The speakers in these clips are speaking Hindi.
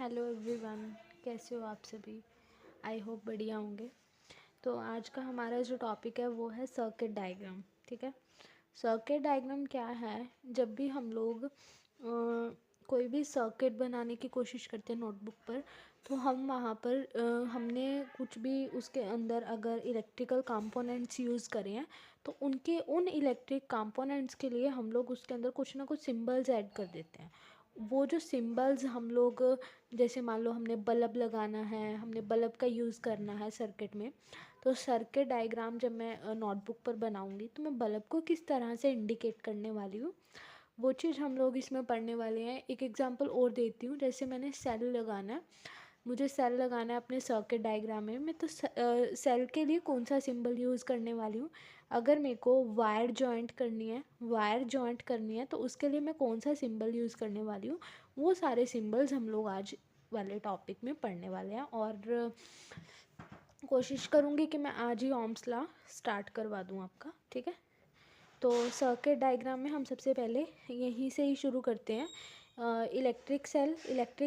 हेलो एवरीवन, कैसे हो आप सभी। आई होप बढ़िया होंगे। तो आज का हमारा जो टॉपिक है वो है सर्किट डायग्राम। ठीक है, सर्किट डायग्राम क्या है। जब भी हम लोग कोई भी सर्किट बनाने की कोशिश करते हैं नोटबुक पर, तो हम वहाँ पर हमने कुछ भी उसके अंदर अगर इलेक्ट्रिकल कंपोनेंट्स यूज़ करें हैं तो उन इलेक्ट्रिक कंपोनेंट्स के लिए हम लोग उसके अंदर कुछ ना कुछ सिंबल्स ऐड कर देते हैं। वो जो सिंबल्स हम लोग, जैसे मान लो हमने बल्ब लगाना है, हमने बल्ब का यूज़ करना है सर्किट में, तो सर्किट डायग्राम जब मैं नोटबुक पर बनाऊंगी तो मैं बल्ब को किस तरह से इंडिकेट करने वाली हूँ वो चीज़ हम लोग इसमें पढ़ने वाले हैं। एक एग्जांपल और देती हूँ, जैसे मैंने सेल लगाना है, मुझे सेल लगाना है अपने सर्किट डायग्राम में तो सेल के लिए कौन सा सिंबल यूज़ करने वाली हूँ। अगर मेरे को वायर जॉइंट करनी है तो उसके लिए मैं कौन सा सिंबल यूज़ करने वाली हूँ, वो सारे सिंबल्स हम लोग आज वाले टॉपिक में पढ़ने वाले हैं। और कोशिश करूँगी कि मैं आज ही ओम्स लॉ स्टार्ट करवा दूँ आपका। ठीक है, तो सर्किट डायग्राम में हम सबसे पहले यहीं से ही शुरू करते हैं। इलेक्ट्रिक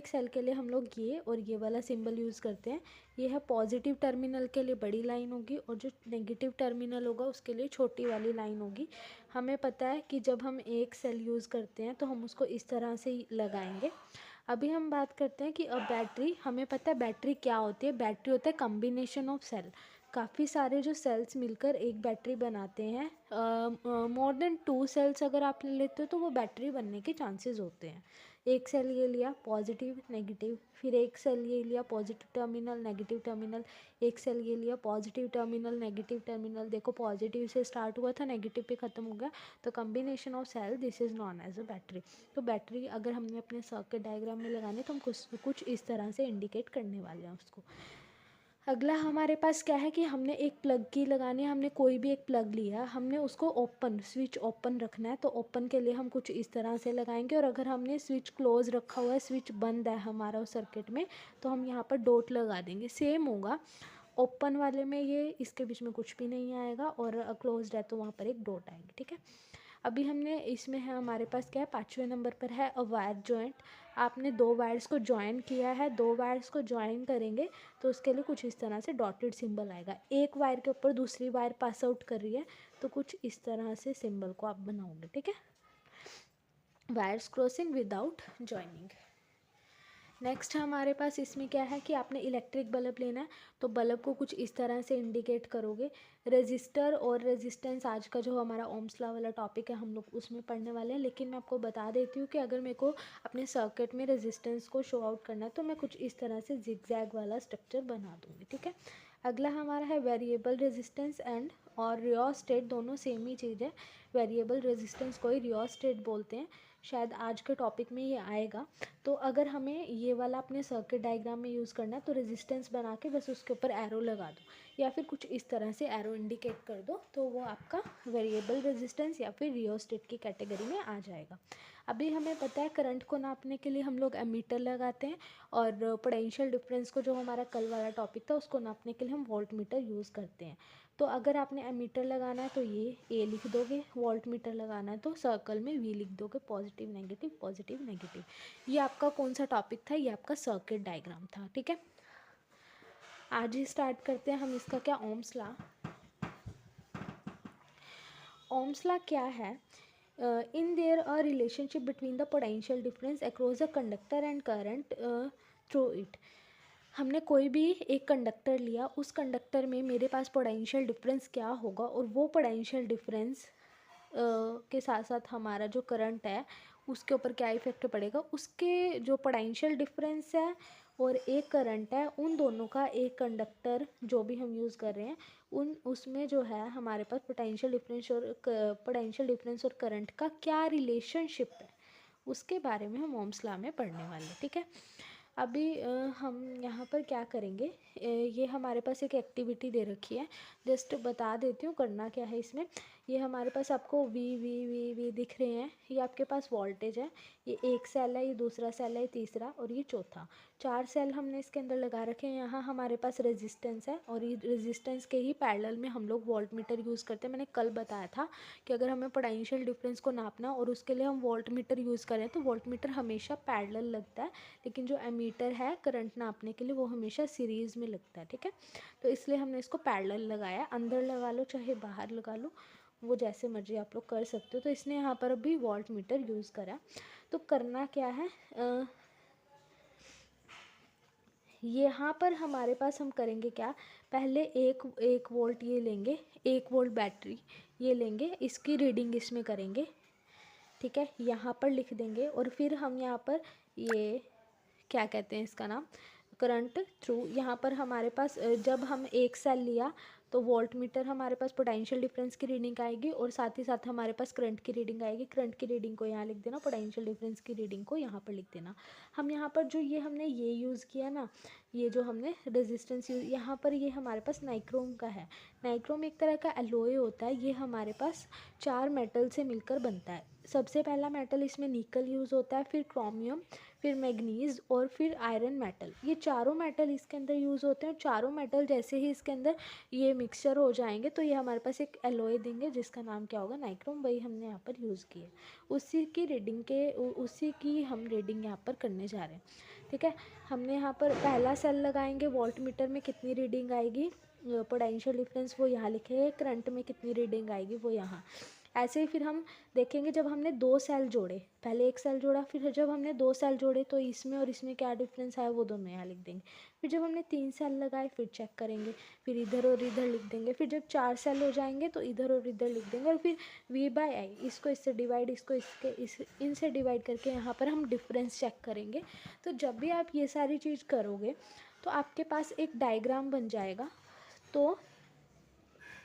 सेल के लिए हम लोग ये और ये वाला सिंबल यूज़ करते हैं। ये है पॉजिटिव टर्मिनल के लिए बड़ी लाइन होगी और जो नेगेटिव टर्मिनल होगा उसके लिए छोटी वाली लाइन होगी। हमें पता है कि जब हम एक सेल यूज़ करते हैं तो हम उसको इस तरह से ही लगाएंगे। अभी हम बात करते हैं कि अब बैटरी, हमें पता है बैटरी क्या होती है। बैटरी होता है कम्बिनेशन ऑफ सेल, काफ़ी सारे जो सेल्स मिलकर एक बैटरी बनाते हैं। मोर देन 2 सेल्स अगर आप ले लेते हो तो वो बैटरी बनने के चांसेस होते हैं। एक सेल ये लिया पॉजिटिव नेगेटिव, फिर एक सेल ये लिया पॉजिटिव टर्मिनल नेगेटिव टर्मिनल, एक सेल ये लिया पॉजिटिव टर्मिनल नेगेटिव टर्मिनल। देखो पॉजिटिव से स्टार्ट हुआ था, नेगेटिव पे ख़त्म हो गया, तो combination of cell this is known as a battery. तो बैटरी अगर हमने अपने सर्किट डायग्राम में लगाने तो हम कुछ इस तरह से इंडिकेट करने वाले हैं उसको। अगला हमारे पास क्या है कि हमने एक प्लग की लगानी है। हमने कोई भी एक प्लग लिया, हमने उसको ओपन, स्विच ओपन रखना है, तो ओपन के लिए हम कुछ इस तरह से लगाएंगे। और अगर हमने स्विच क्लोज रखा हुआ है, स्विच बंद है हमारा उस सर्किट में, तो हम यहाँ पर डॉट लगा देंगे। सेम होगा ओपन वाले में, ये इसके बीच में कुछ भी नहीं आएगा, और क्लोज्ड है तो वहाँ पर एक डॉट आएगी। ठीक है, अभी हमने इसमें है हमारे पास क्या है, 5वें नंबर पर है अ वायर जॉइंट। आपने 2 वायर्स को ज्वाइन किया है, 2 वायर्स को ज्वाइन करेंगे तो उसके लिए कुछ इस तरह से डॉटेड सिंबल आएगा। एक वायर के ऊपर दूसरी वायर पास आउट कर रही है तो कुछ इस तरह से सिंबल को आप बनाओगे। ठीक है, wires crossing without joining. Next हमारे पास इसमें क्या है कि आपने इलेक्ट्रिक बल्ब लेना है, तो बल्ब को कुछ इस तरह से इंडिकेट करोगे। रेजिस्टर और रेजिस्टेंस आज का जो हमारा ओम्स लॉ वाला टॉपिक है हम लोग उसमें पढ़ने वाले हैं, लेकिन मैं आपको बता देती हूँ कि अगर मेरे को अपने सर्किट में रेजिस्टेंस को शो आउट करना है तो मैं कुछ इस तरह से जिगजैग वाला स्ट्रक्चर बना दूँगी। ठीक है, अगला हमारा है वेरिएबल रेजिस्टेंस एंड और रियोस्टेट, दोनों सेम ही चीज़ है। वेरिएबल रेजिस्टेंस को ही रियोस्टेट बोलते हैं, शायद आज के टॉपिक में ये आएगा। तो अगर हमें ये वाला अपने सर्किट डायग्राम में यूज़ करना है तो रेजिस्टेंस बना के बस उसके ऊपर एरो लगा दो, या फिर कुछ इस तरह से एरो इंडिकेट कर दो, तो वो आपका वेरिएबल रेजिस्टेंस या फिर रियोस्टेट की कैटेगरी में आ जाएगा। अभी हमें पता है करंट को नापने के लिए हम लोग एमीटर लगाते हैं, और पोटेंशियल डिफरेंस को, जो हमारा कल वाला टॉपिक था, उसको नापने के लिए हम वोल्ट मीटर यूज़ करते हैं। तो अगर आपने एमीटर लगाना है तो ये ए लिख दोगे, वोल्ट मीटर लगाना है तो सर्कल में वी लिख दोगे, पॉजिटिव नेगेटिव। ये आपका कौन सा टॉपिक था, ये आपका सर्किट डायग्राम था। ठीक है, आज ही स्टार्ट करते हैं हम इसका क्या, ओम्स लॉ। ओम्स लॉ क्या है, in there a relationship between the potential difference across the conductor and current through it. हमने कोई भी एक कंडक्टर लिया, उस कंडक्टर में मेरे पास पोटेंशियल डिफरेंस क्या होगा, और वो पोटेंशियल डिफरेंस के साथ साथ हमारा जो करंट है उसके ऊपर क्या इफ़ेक्ट पड़ेगा। उसके जो पोटेंशियल डिफरेंस है और एक करंट है, उन दोनों का एक कंडक्टर जो भी हम यूज़ कर रहे हैं उसमें जो है हमारे पास पोटेंशियल डिफरेंस और करंट का क्या रिलेशनशिप है, उसके बारे में हम ओम्स लॉ में पढ़ने वाले हैं। ठीक है, अभी हम यहाँ पर क्या करेंगे, ये हमारे पास एक एक्टिविटी दे रखी है, जस्ट बता देती हूँ करना क्या है इसमें। ये हमारे पास आपको वी वी वी वी दिख रहे हैं, ये आपके पास वोल्टेज है। ये एक सेल है, ये दूसरा सेल है, ये तीसरा और ये चौथा, 4 सेल हमने इसके अंदर लगा रखे हैं। यहाँ हमारे पास रेजिस्टेंस है और ये रेजिस्टेंस के ही पैरेलल में हम लोग वोल्ट मीटर यूज़ करते हैं। मैंने कल बताया था कि अगर हमें पोटेंशियल डिफरेंस को नापना और उसके लिए हम वोल्ट मीटर यूज़ करें तो वोल्ट मीटर हमेशा पैरेलल लगता है, लेकिन जो एमीटर है करंट नापने के लिए वो हमेशा सीरीज़ में लगता है। ठीक है, तो इसलिए हमने इसको पैरेलल लगाया। अंदर लगा लो चाहे बाहर लगा लो, वो जैसे मर्जी आप लोग कर सकते हो। तो इसने यहाँ पर अभी वोल्ट मीटर यूज़ करा। तो करना क्या है, यहाँ पर हमारे पास हम करेंगे क्या, पहले एक वोल्ट ये लेंगे, 1 वोल्ट बैटरी ये लेंगे, इसकी रीडिंग इसमें करेंगे। ठीक है, यहाँ पर लिख देंगे और फिर हम यहाँ पर ये क्या कहते हैं इसका नाम, करंट थ्रू। यहाँ पर हमारे पास जब हम एक सेल लिया तो वोल्ट मीटर हमारे पास पोटेंशियल डिफरेंस की रीडिंग आएगी और साथ ही साथ हमारे पास करंट की रीडिंग आएगी। करंट की रीडिंग को यहाँ लिख देना, पोटेंशियल डिफरेंस की रीडिंग को यहाँ पर लिख देना। हम यहाँ पर जो ये हमने ये यूज़ किया ना, ये जो हमने रेजिस्टेंस यूज़, यहाँ पर ये हमारे पास नाइक्रोम का है। नाइक्रोम एक तरह का एलॉय होता है, ये हमारे पास 4 मेटल से मिलकर बनता है। सबसे पहला मेटल इसमें निकल यूज़ होता है, फिर क्रोमियम, फिर मैग्नीज और फिर आयरन मेटल। ये चारों मेटल इसके अंदर यूज़ होते हैं। चारों मेटल जैसे ही इसके अंदर ये मिक्सचर हो जाएंगे तो ये हमारे पास एक एलॉय देंगे जिसका नाम क्या होगा, नाइक्रोम। वही हमने यहाँ पर यूज़ किया, उसी की हम रीडिंग यहाँ पर करने जा रहे हैं। ठीक है, हमने यहाँ पर पहला सेल लगाएंगे, वोल्ट मीटर में कितनी रीडिंग आएगी, पोटेंशियल डिफरेंस वो यहाँ लिखे, करंट में कितनी रीडिंग आएगी वो यहाँ। ऐसे ही फिर हम देखेंगे जब हमने 2 सेल जोड़े, पहले एक सेल जोड़ा, फिर जब हमने 2 सेल जोड़े तो इसमें और इसमें क्या डिफरेंस आया वो दोनों यहाँ लिख देंगे। फिर जब हमने 3 सेल लगाए फिर चेक करेंगे, फिर इधर और इधर लिख देंगे। फिर जब 4 सेल हो जाएंगे तो इधर और इधर लिख देंगे और फिर V/I, इसको इससे डिवाइड, इसको इनसे डिवाइड करके यहाँ पर हम डिफरेंस चेक करेंगे। तो जब भी आप ये सारी चीज़ करोगे तो आपके पास एक डायग्राम बन जाएगा। तो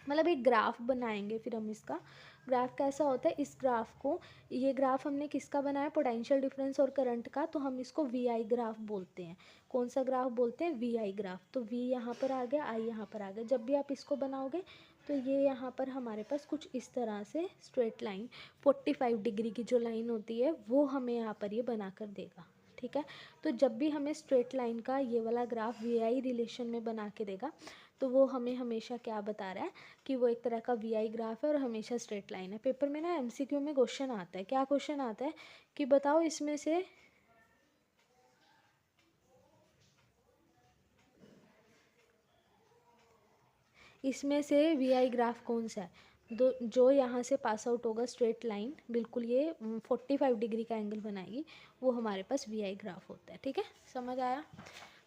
मतलब एक ग्राफ बनाएंगे फिर हम इसका। ग्राफ कैसा होता है, इस ग्राफ को, ये ग्राफ हमने किसका बनाया, पोटेंशियल डिफरेंस और करंट का, तो हम इसको VI ग्राफ बोलते हैं। कौन सा ग्राफ बोलते हैं, VI ग्राफ। तो V यहाँ पर आ गया, I यहाँ पर आ गया। जब भी आप इसको बनाओगे तो ये यहाँ पर हमारे पास कुछ इस तरह से स्ट्रेट लाइन 45 डिग्री की जो लाइन होती है वो हमें यहाँ पर ये बना कर देगा। ठीक है, तो जब भी हमें स्ट्रेट लाइन का ये वाला ग्राफ VI रिलेशन में बना के देगा तो वो हमें हमेशा क्या बता रहा है कि वो एक तरह का VI ग्राफ है और हमेशा स्ट्रेट लाइन है। पेपर में ना MCQ में क्वेश्चन आता है, क्या क्वेश्चन आता है कि बताओ इसमें से VI ग्राफ कौन सा है, जो यहाँ से पास आउट होगा स्ट्रेट लाइन, बिल्कुल ये 45 डिग्री का एंगल बनाएगी, वो हमारे पास VI ग्राफ होता है। ठीक है, समझ आया।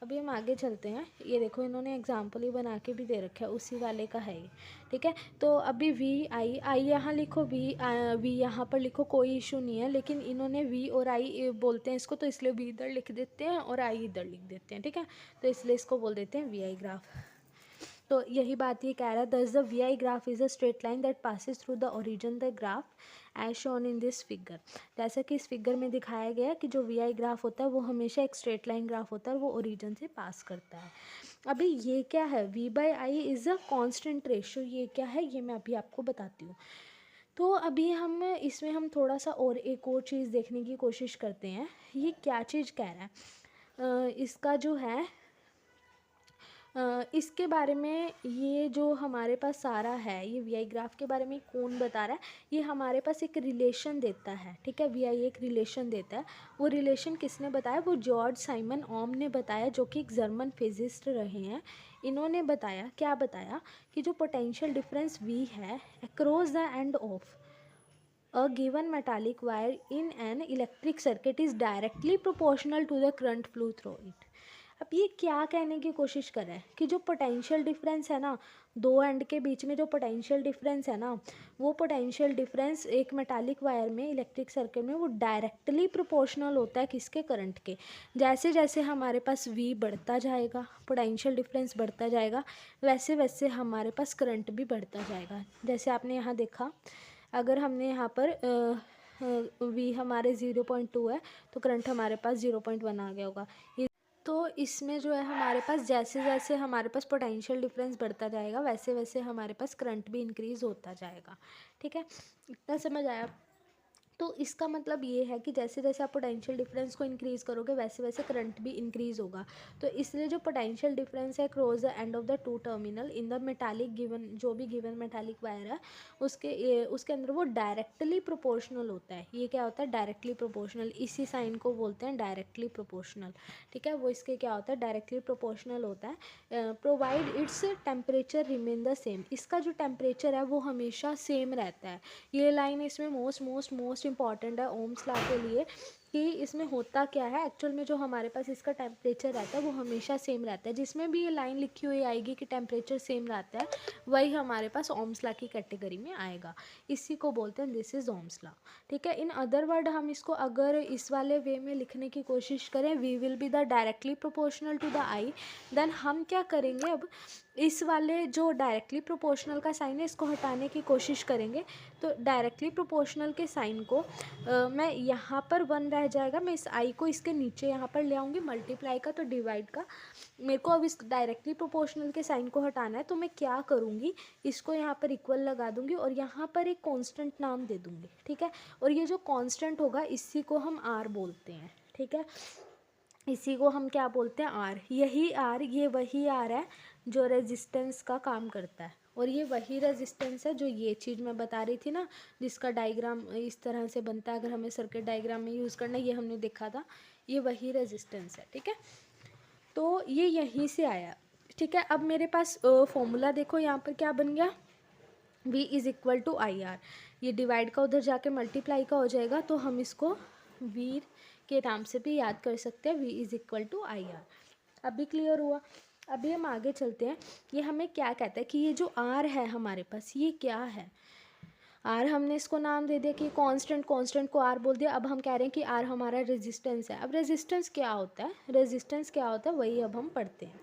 अभी हम आगे चलते हैं। ये देखो इन्होंने एग्जाम्पल ही बना के भी दे रखा है, उसी वाले का है ये। ठीक है, तो अभी VI यहाँ लिखो, V यहाँ पर लिखो, कोई इशू नहीं है, लेकिन इन्होंने V और I बोलते हैं इसको, तो इसलिए V इधर लिख देते हैं और I इधर लिख देते हैं। ठीक है, तो इसलिए इसको बोल देते हैं VI ग्राफ। तो यही बात ये कह रहा है, thus the VI graph is a straight line that passes through the origin the graph as shown in this figure. जैसा कि इस फिगर में दिखाया गया कि जो VI ग्राफ होता है वो हमेशा एक स्ट्रेट लाइन ग्राफ होता है और वो ओरिजिन से पास करता है। अभी ये क्या है, V/I is a constant ratio, ये क्या है ये मैं अभी आपको बताती हूँ। तो अभी हम इसमें हम थोड़ा सा और एक और चीज़ देखने की कोशिश करते हैं, ये क्या चीज़ कह रहा है। इसका जो है इसके बारे में, ये जो हमारे पास सारा है ये VI ग्राफ के बारे में कौन बता रहा है, ये हमारे पास एक रिलेशन देता है। ठीक है, VI एक रिलेशन देता है। वो रिलेशन किसने बताया, वो जॉर्ज साइमन ओम ने बताया, जो कि एक जर्मन फिजिस्ट रहे हैं। इन्होंने बताया, क्या बताया कि जो पोटेंशियल डिफरेंस V है across the end of a given metallic wire in an electric circuit is directly proportional to the current flow through it। अब ये क्या कहने की कोशिश कर रहा है कि जो पोटेंशियल डिफरेंस है ना, दो एंड के बीच में जो पोटेंशियल डिफरेंस है ना, वो पोटेंशियल डिफरेंस एक मेटालिक वायर में, इलेक्ट्रिक सर्किट में, वो डायरेक्टली प्रोपोर्शनल होता है किसके, करंट के। जैसे जैसे हमारे पास V बढ़ता जाएगा, पोटेंशियल डिफरेंस बढ़ता जाएगा, वैसे वैसे हमारे पास करंट भी बढ़ता जाएगा। जैसे आपने यहाँ देखा, अगर हमने यहाँ पर V हमारे 0.2 है तो करंट हमारे पास 0.1 आ गया होगा। तो इसमें जो है हमारे पास जैसे जैसे हमारे पास पोटेंशियल डिफरेंस बढ़ता जाएगा वैसे वैसे हमारे पास करंट भी इंक्रीज़ होता जाएगा। ठीक है, इतना समझ आया। तो इसका मतलब ये है कि जैसे जैसे आप पोटेंशियल डिफरेंस को इंक्रीज़ करोगे वैसे वैसे करंट भी इंक्रीज़ होगा। तो इसलिए जो पोटेंशियल डिफरेंस है cross the end of the two terminal in the metallic given, जो भी गिवन मेटालिक वायर है उसके अंदर वो डायरेक्टली प्रोपोर्शनल होता है। ये क्या होता है? Directly proportional. इसी साइन को बोलते हैं डायरेक्टली प्रोपोर्शनल। ठीक है, वो इसके क्या होता है? डायरेक्टली प्रोपोर्शनल होता है। Provide its temperature remain the same, इसका जो टेम्परेचर है वो हमेशा सेम रहता है। ये लाइन इसमें मोस्ट इंपॉर्टेंट है ओम्स लॉ के लिए, कि इसमें होता क्या है एक्चुअल में, जो हमारे पास इसका टेम्परेचर रहता है वो हमेशा सेम रहता है। जिसमें भी ये लाइन लिखी हुई आएगी कि टेम्परेचर सेम रहता है, वही हमारे पास ओम्स लॉ की कैटेगरी में आएगा। इसी को बोलते हैं दिस इज ओम्स लॉ। ठीक है, इन अदर वर्ड हम इसको अगर इस वाले वे में लिखने की कोशिश करें, we will be the directly proportional to the I, then हम क्या करेंगे, अब इस वाले जो डायरेक्टली प्रोपोर्शनल का साइन है इसको हटाने की कोशिश करेंगे। तो डायरेक्टली प्रोपोर्शनल के साइन को मैं यहाँ पर 1 रह जाएगा, मैं इस आई को इसके नीचे यहाँ पर ले आऊँगी, मल्टीप्लाई का तो डिवाइड का। मेरे को अब इस डायरेक्टली प्रोपोर्शनल के साइन को हटाना है, तो मैं क्या करूँगी, इसको यहाँ पर इक्वल लगा दूँगी और यहाँ पर एक कांस्टेंट नाम दे दूँगी। ठीक है, और ये जो कांस्टेंट होगा इसी को हम आर बोलते हैं। ठीक है, इसी को हम क्या बोलते हैं? आर। यही आर, ये वही आर है जो रेजिस्टेंस का काम करता है, और ये वही रेजिस्टेंस है जो ये चीज़ मैं बता रही थी ना, जिसका डायग्राम इस तरह से बनता है अगर हमें सर्किट डायग्राम में यूज़ करना है, ये हमने देखा था, ये वही रेजिस्टेंस है। ठीक है, तो ये यहीं से आया। ठीक है, अब मेरे पास फॉर्मूला देखो यहाँ पर क्या बन गया, V is equal to I R. ये डिवाइड का उधर जाके मल्टीप्लाई का हो जाएगा, तो हम इसको V के नाम से भी याद कर सकते हैं, V is equal to I R. अभी क्लियर हुआ? अभी हम आगे चलते हैं। ये हमें क्या कहता है कि ये जो R है हमारे पास, ये क्या है? R हमने इसको नाम दे दिया कि कांस्टेंट को R बोल दिया। अब हम कह रहे हैं कि R हमारा रेजिस्टेंस है। अब रेजिस्टेंस क्या होता है? रेजिस्टेंस क्या होता है वही अब हम पढ़ते हैं।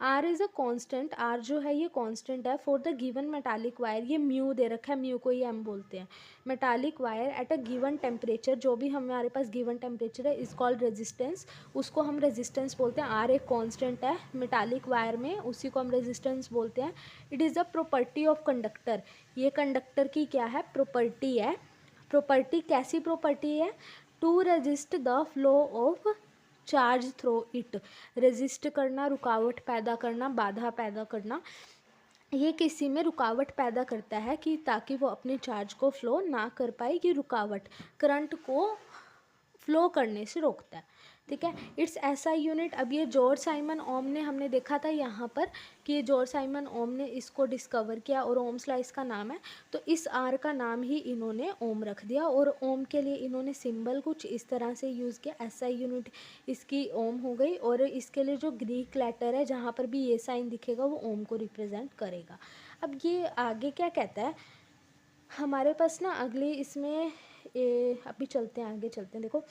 R is a constant, R जो है ये कांस्टेंट है for the given metallic wire. ये म्यू दे रखा है, म्यू को ही हम बोलते हैं। Metallic wire at a given temperature, जो भी हमारे पास गिवन टेम्परेचर है इज कॉल्ड रेजिस्टेंस, उसको हम रेजिस्टेंस बोलते हैं। R एक कांस्टेंट है मेटालिक वायर में, उसी को हम रेजिस्टेंस बोलते हैं। It is a property of conductor, ये कंडक्टर की क्या है? प्रॉपर्टी है। प्रॉपर्टी कैसी प्रॉपर्टी है? To resist the flow of charge through it, resist करना, रुकावट पैदा करना, बाधा पैदा करना। ये किसी में रुकावट पैदा करता है कि ताकि वो अपने चार्ज को फ्लो ना कर पाए। ये रुकावट करंट को फ्लो करने से रोकता है। ठीक है, इट्स एसआई यूनिट। अब ये जॉर्ज साइमन ओम ने, हमने देखा था यहाँ पर कि ये जॉर्ज साइमन ओम ने इसको डिस्कवर किया और ओम्स लॉ इसका नाम है। तो इस आर का नाम ही इन्होंने ओम रख दिया, और ओम के लिए इन्होंने सिंबल कुछ इस तरह से यूज़ किया। एसआई यूनिट इसकी ओम हो गई, और इसके लिए जो ग्रीक लेटर है जहाँ पर भी ये साइन दिखेगा वो ओम को रिप्रेजेंट करेगा। अब ये आगे क्या कहता है हमारे पास ना, अगले इसमें अभी चलते हैं, आगे चलते हैं। देखो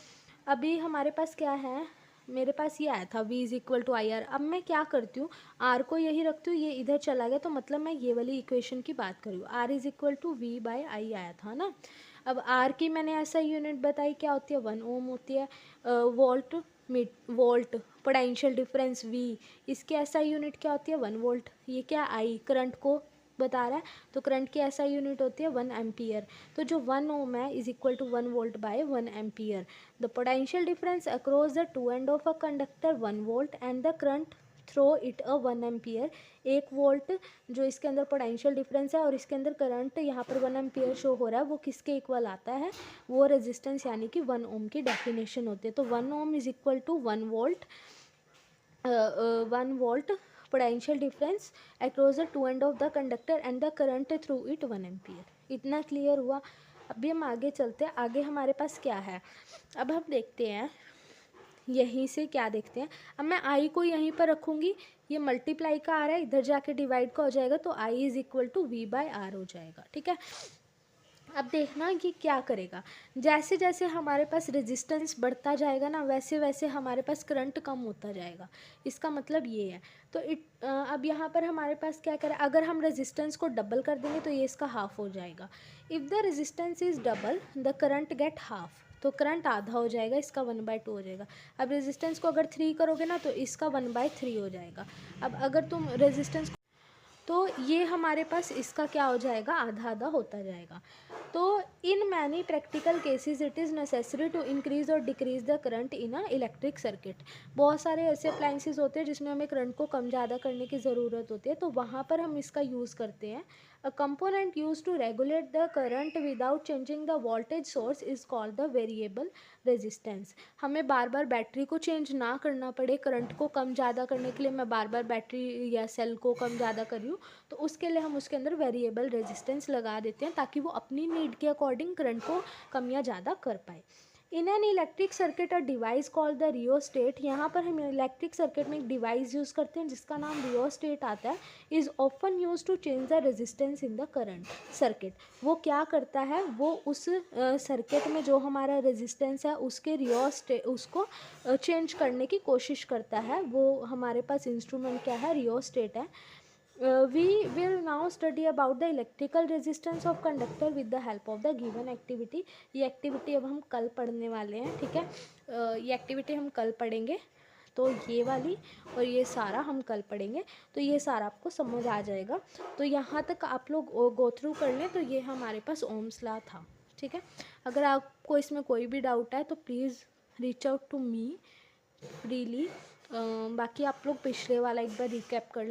अभी हमारे पास क्या है, मेरे पास ये आया था V is equal to I R. अब मैं क्या करती हूँ, R को यही रखती हूँ, ये इधर चला गया, तो मतलब मैं ये वाली इक्वेशन की बात कर रही हूँ। R is equal to V by I आया था ना। अब R की मैंने ऐसा यूनिट बताई, क्या होती है? 1 ओम होती है। वोल्ट पोटेंशियल डिफरेंस V, इसकी ऐसा यूनिट क्या होती है? 1 वोल्ट। ये क्या I करंट को बता रहा है, तो करंट की ऐसा यूनिट होती है 1 एम्पियर। तो जो 1 ओम है is equal to 1 volt by 1 ampere. The potential difference across the two end of a conductor 1 volt and the current through it a 1 ampere. 1 volt जो इसके अंदर पोटेंशियल डिफरेंस है और इसके अंदर करंट यहाँ पर 1 एम्पियर शो हो रहा है, वो किसके इक्वल आता है? वो रेजिस्टेंस यानी कि 1 ओम की डेफिनेशन होती है। तो 1 ohm is equal to 1 volt, 1 volt potential difference across the two end of the conductor and the current through it 1 ampere. इतना क्लियर हुआ? अभी हम आगे चलते हैं। आगे हमारे पास क्या है, अब हम देखते हैं यहीं से क्या देखते हैं। अब मैं आई को यहीं पर रखूँगी, ये मल्टीप्लाई का आ रहा है, इधर जाके डिवाइड का हो जाएगा, तो I is equal to V by R हो जाएगा। ठीक है, अब देखना कि क्या करेगा। जैसे जैसे हमारे पास रेजिस्टेंस बढ़ता जाएगा ना, वैसे वैसे हमारे पास करंट कम होता जाएगा। इसका मतलब ये है। तो अब यहाँ पर हमारे पास क्या करें, अगर हम रेजिस्टेंस को डबल कर देंगे तो ये इसका हाफ हो जाएगा। If the resistance is double the current gate half, तो करंट आधा हो जाएगा, इसका 1/2 हो जाएगा। अब रेजिस्टेंस को अगर 3 करोगे ना तो इसका 1/3 हो जाएगा। अब अगर तुम रेजिस्टेंस तो ये हमारे पास इसका क्या हो जाएगा, आधा आधा होता जाएगा। तो in many practical cases it is necessary to increase और decrease the current in a electric circuit. बहुत सारे ऐसे अप्लाइंसेस होते हैं जिसमें हमें करंट को कम ज़्यादा करने की ज़रूरत होती है, तो वहाँ पर हम इसका यूज़ करते हैं। A component use to regulate the current without changing the voltage source is called the variable resistance. हमें बार बार बैटरी को चेंज ना करना पड़े, करंट को कम ज़्यादा करने के लिए मैं बार बार बैटरी या सेल को कम ज़्यादा कर रही हूँ, तो उसके लिए हम उसके अंदर वेरिएबल रेजिस्टेंस लगा देते हैं ताकि वो अपनी नीड के अकॉर्डिंग करंट को कम या ज़्यादा कर पाए। In an electric circuit a device called the rheostat, यहाँ पर हम इलेक्ट्रिक सर्किट में एक डिवाइस यूज़ करते हैं जिसका नाम रियोस्टेट आता है, is often use to change the resistance in the current circuit. वो क्या करता है, वो उस सर्किट में जो हमारा रेजिस्टेंस है उसके रियोस्टेट उसको चेंज करने की कोशिश करता है। वो हमारे पास इंस्ट्रूमेंट क्या है, रियोस्टेट है। We will now study about the electrical resistance of conductor with the help of the given activity। ये एक्टिविटी अब हम कल पढ़ने वाले हैं, ठीक है। ये एक्टिविटी हम कल पढ़ेंगे, तो ये वाली और ये सारा हम कल पढ़ेंगे, तो ये सारा आपको समझ आ जाएगा। तो यहाँ तक आप लोग गो थ्रू कर लें। तो ये हमारे पास ओम्स लॉ था, ठीक है। अगर आपको इसमें कोई भी डाउट है तो please reach out to me freely. बाकी आप लोग पिछले वाला एक बार रिकैप कर लें।